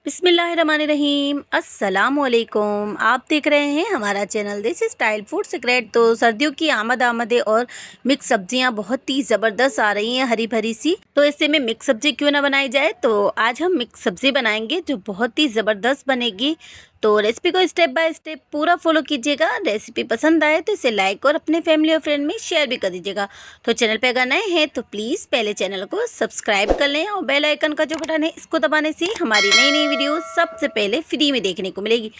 बिस्मिल्लाहिर्रहमानिर्रहीम अस्सलामुअलैकुम। आप देख रहे हैं हमारा channel this style food secret. तो सर्दियों की आमद और मिक्स सब्जियां बहुत ही ज़बरदस्त आ रही हैं, हरी भरी सी। तो इससे में मिक्स सब्जी क्यों ना बनाई जाए। तो आज हम मिक्स सब्जी बनाएंगे जो बहुत ही ज़बरदस्त बनेगी। तो रेसिपी को स्टेप बाय स्टेप पूरा फॉलो कीजिएगा। रेसिपी पसंद आए तो इसे लाइक और अपने फैमिली और फ्रेंड में शेयर भी कर दीजिएगा। तो चैनल पे अगर नए हैं तो प्लीज़ पहले चैनल को सब्सक्राइब कर लें और बेल आइकन का जो बटन है इसको दबाने से हमारी नई नई वीडियो सबसे पहले फ्री में देखने को मिलेगी।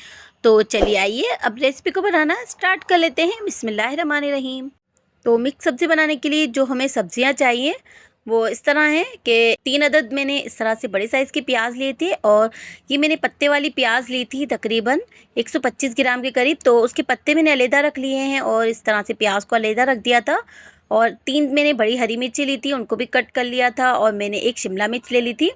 तो चलिए आइए अब रेसिपी को बनाना स्टार्ट कर लेते हैं। बिस्मिल्लाहिर्रहमानिर्रहीम। तो मिक्स सब्ज़ी बनाने के लिए जो हमें सब्जियां चाहिए वो इस तरह है कि 3 अदद मैंने इस तरह से बड़े साइज़ के प्याज लिए थे और ये मैंने पत्ते वाली प्याज ली थी तकरीबन 125 ग्राम के करीब। तो उसके पत्ते मैंने अलहदा रख लिए हैं और इस तरह से प्याज को अलहदा रख दिया था। और 3 मैंने बड़ी हरी मिर्ची ली थी, उनको भी कट कर लिया था। और मैंने एक शिमला मिर्च ले ली थी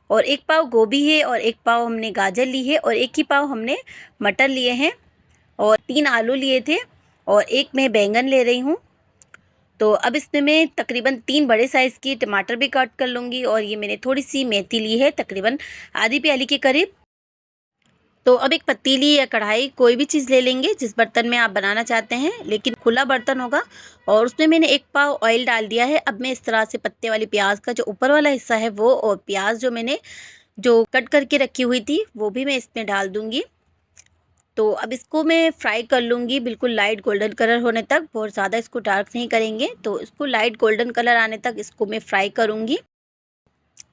और 1 पाव गोभी है और 1 पाव हमने गाजर ली है और 1 ही पाव हमने मटर लिए हैं और 3 आलू लिए थे और 1 मैं बैंगन ले रही हूँ। तो अब इसमें मैं तकरीबन 3 बड़े साइज़ की टमाटर भी कट कर लूँगी और ये मैंने थोड़ी सी मेथी ली है तकरीबन आधी प्याली के करीब। तो अब एक पतीली या कढ़ाई कोई भी चीज़ ले लेंगे जिस बर्तन में आप बनाना चाहते हैं, लेकिन खुला बर्तन होगा। और उसमें मैंने 1 पाव ऑयल डाल दिया है। अब मैं इस तरह से पत्ते वाली प्याज का जो ऊपर वाला हिस्सा है वो और प्याज जो मैंने जो कट करके रखी हुई थी वो भी मैं इसमें डाल दूँगी। तो अब इसको मैं फ्राई कर लूँगी बिल्कुल लाइट गोल्डन कलर होने तक। बहुत ज़्यादा इसको डार्क नहीं करेंगे, तो इसको लाइट गोल्डन कलर आने तक इसको मैं फ्राई करूँगी।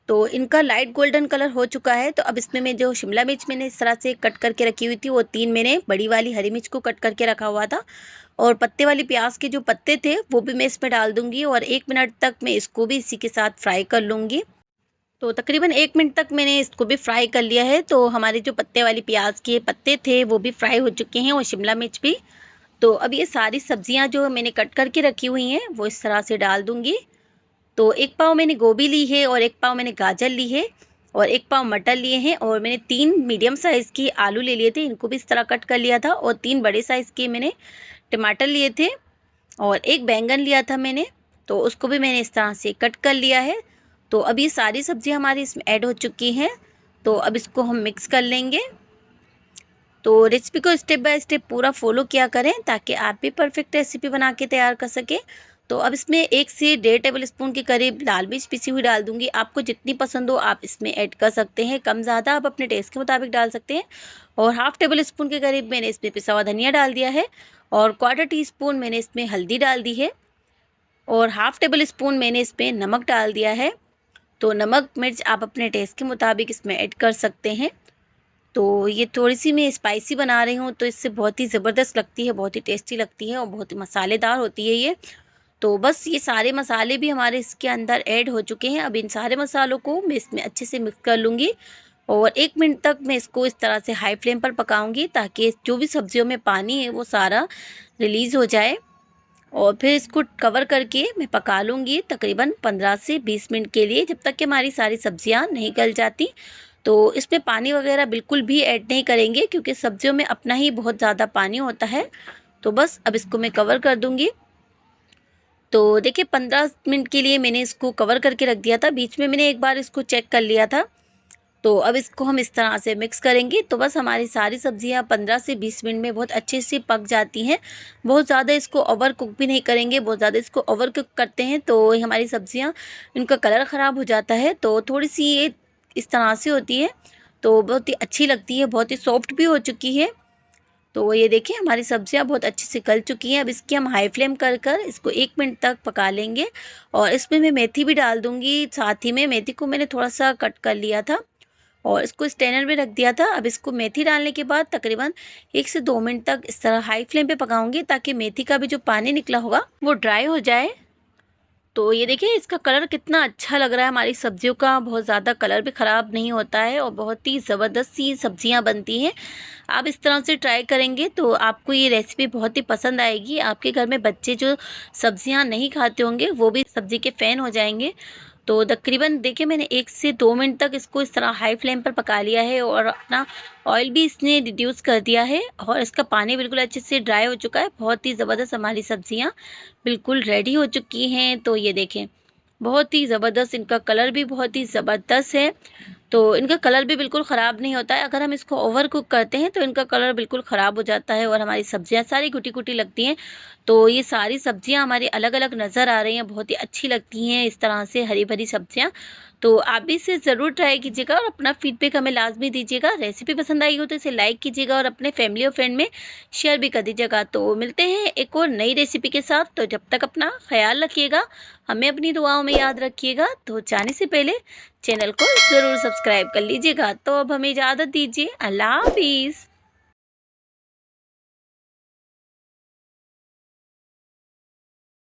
तो इनका लाइट गोल्डन कलर हो चुका है। तो अब इसमें मैं जो शिमला मिर्च मैंने इस तरह से कट करके रखी हुई थी वो 3 मैंने बड़ी वाली हरी मिर्च को कट करके रखा हुआ था और पत्ते वाली प्याज के जो पत्ते थे वो भी मैं इसमें डाल दूँगी और 1 मिनट तक मैं इसको भी इसी के साथ फ्राई कर लूँगी। तो तकरीबन 1 मिनट तक मैंने इसको भी फ्राई कर लिया है। तो हमारे जो पत्ते वाली प्याज के पत्ते थे वो भी फ्राई हो चुके हैं और शिमला मिर्च भी। तो अब ये सारी सब्जियां जो मैंने कट करके रखी हुई हैं वो इस तरह से डाल दूंगी। तो 1 पाव मैंने गोभी ली है और 1 पाव मैंने गाजर ली है और 1 पाव मटर लिए हैं और मैंने 3 मीडियम साइज़ की आलू ले लिए थे, इनको भी इस तरह कट कर लिया था। और 3 बड़े साइज़ के मैंने टमाटर लिए थे और 1 बैंगन लिया था मैंने, तो उसको भी मैंने इस तरह से कट कर लिया है। तो अब ये सारी सब्ज़ियाँ हमारी इसमें ऐड हो चुकी हैं। तो अब इसको हम मिक्स कर लेंगे। तो रेसिपी को स्टेप बाय स्टेप पूरा फॉलो किया करें ताकि आप भी परफेक्ट रेसिपी बना के तैयार कर सकें। तो अब इसमें 1 से 1.5 टेबल स्पून के करीब लाल मिर्च पिसी हुई डाल दूंगी। आपको जितनी पसंद हो आप इसमें ऐड कर सकते हैं, कम ज़्यादा आप अपने टेस्ट के मुताबिक डाल सकते हैं। और हाफ़ टेबल स्पून के करीब मैंने इसमें पिसा हुआ धनिया डाल दिया है और 1/4 टीस्पून मैंने इसमें हल्दी डाल दी है और हाफ़ टेबल स्पून मैंने इसमें नमक डाल दिया है। तो नमक मिर्च आप अपने टेस्ट के मुताबिक इसमें ऐड कर सकते हैं। तो ये थोड़ी-सी मैं स्पाइसी बना रही हूँ तो इससे बहुत ही ज़बरदस्त लगती है, बहुत ही टेस्टी लगती है और बहुत ही मसालेदार होती है ये। तो बस ये सारे मसाले भी हमारे इसके अंदर ऐड हो चुके हैं। अब इन सारे मसालों को मैं इसमें अच्छे से मिक्स कर लूँगी और 1 मिनट तक मैं इसको इस तरह से हाई फ्लेम पर पकाऊँगी ताकि जो भी सब्जियों में पानी है वो सारा रिलीज़ हो जाए। और फिर इसको कवर करके मैं पका लूँगी तकरीबन 15 से 20 मिनट के लिए, जब तक कि हमारी सारी सब्जियां नहीं गल जाती। तो इसमें पानी वगैरह बिल्कुल भी ऐड नहीं करेंगे क्योंकि सब्जियों में अपना ही बहुत ज़्यादा पानी होता है। तो बस अब इसको मैं कवर कर दूँगी। तो देखिए 15 मिनट के लिए मैंने इसको कवर करके रख दिया था, बीच में मैंने एक बार इसको चेक कर लिया था। तो अब इसको हम इस तरह से मिक्स करेंगे। तो बस हमारी सारी सब्जियां 15 से 20 मिनट में बहुत अच्छे से पक जाती हैं। बहुत ज़्यादा इसको ओवर कुक भी नहीं करेंगे, बहुत ज़्यादा इसको ओवर कुक करते हैं तो हमारी सब्जियां इनका कलर ख़राब हो जाता है। तो थोड़ी सी ये इस तरह से होती है तो बहुत ही अच्छी लगती है, बहुत ही सॉफ्ट भी हो चुकी है। तो ये देखिए हमारी सब्जियां बहुत अच्छे से गल चुकी हैं। अब इसकी हम हाई फ्लेम कर कर इसको 1 मिनट तक पका लेंगे और इसमें मैं मेथी भी डाल दूँगी। साथ ही में मेथी को मैंने थोड़ा सा कट कर लिया था और इसको स्ट्रेनर में रख दिया था। अब इसको मेथी डालने के बाद तकरीबन 1 से 2 मिनट तक इस तरह हाई फ्लेम पे पकाऊंगी ताकि मेथी का भी जो पानी निकला होगा वो ड्राई हो जाए। तो ये देखिए इसका कलर कितना अच्छा लग रहा है। हमारी सब्जियों का बहुत ज़्यादा कलर भी ख़राब नहीं होता है और बहुत ही ज़बरदस्त सी सब्जियां बनती हैं। आप इस तरह से ट्राई करेंगे तो आपको ये रेसिपी बहुत ही पसंद आएगी। आपके घर में बच्चे जो सब्जियां नहीं खाते होंगे वो भी सब्ज़ी के फ़ैन हो जाएंगे। तो तकरीबन देखिए मैंने 1 से 2 मिनट तक इसको इस तरह हाई फ्लेम पर पका लिया है और अपना ऑयल भी इसने रिड्यूस कर दिया है और इसका पानी बिल्कुल अच्छे से ड्राई हो चुका है। बहुत ही ज़बरदस्त हमारी सब्जियां बिल्कुल रेडी हो चुकी हैं। तो ये देखें बहुत ही ज़बरदस्त, इनका कलर भी बहुत ही ज़बरदस्त है। तो इनका कलर भी बिल्कुल ख़राब नहीं होता है। अगर हम इसको ओवर कुक करते हैं तो इनका कलर बिल्कुल ख़राब हो जाता है और हमारी सब्जियां सारी गुटी-गुटी लगती हैं। तो ये सारी सब्जियां हमारी अलग-अलग नज़र आ रही हैं, बहुत ही अच्छी लगती हैं इस तरह से हरी-भरी सब्जियां। तो आप भी इसे ज़रूर ट्राई कीजिएगा और अपना फीडबैक हमें लाज़मी दीजिएगा। रेसिपी पसंद आई हो तो इसे लाइक कीजिएगा और अपने फैमिली और फ्रेंड में शेयर भी कर दीजिएगा। तो मिलते हैं एक और नई रेसिपी के साथ, तो जब तक अपना ख़्याल रखिएगा, हमें अपनी दुआओं में याद रखिएगा। तो जाने से पहले चैनल को ज़रूर सब्सक्राइब कर लीजिएगा। तो अब हमें इजाज़त दीजिए। अल्लाह हाफ़िज़।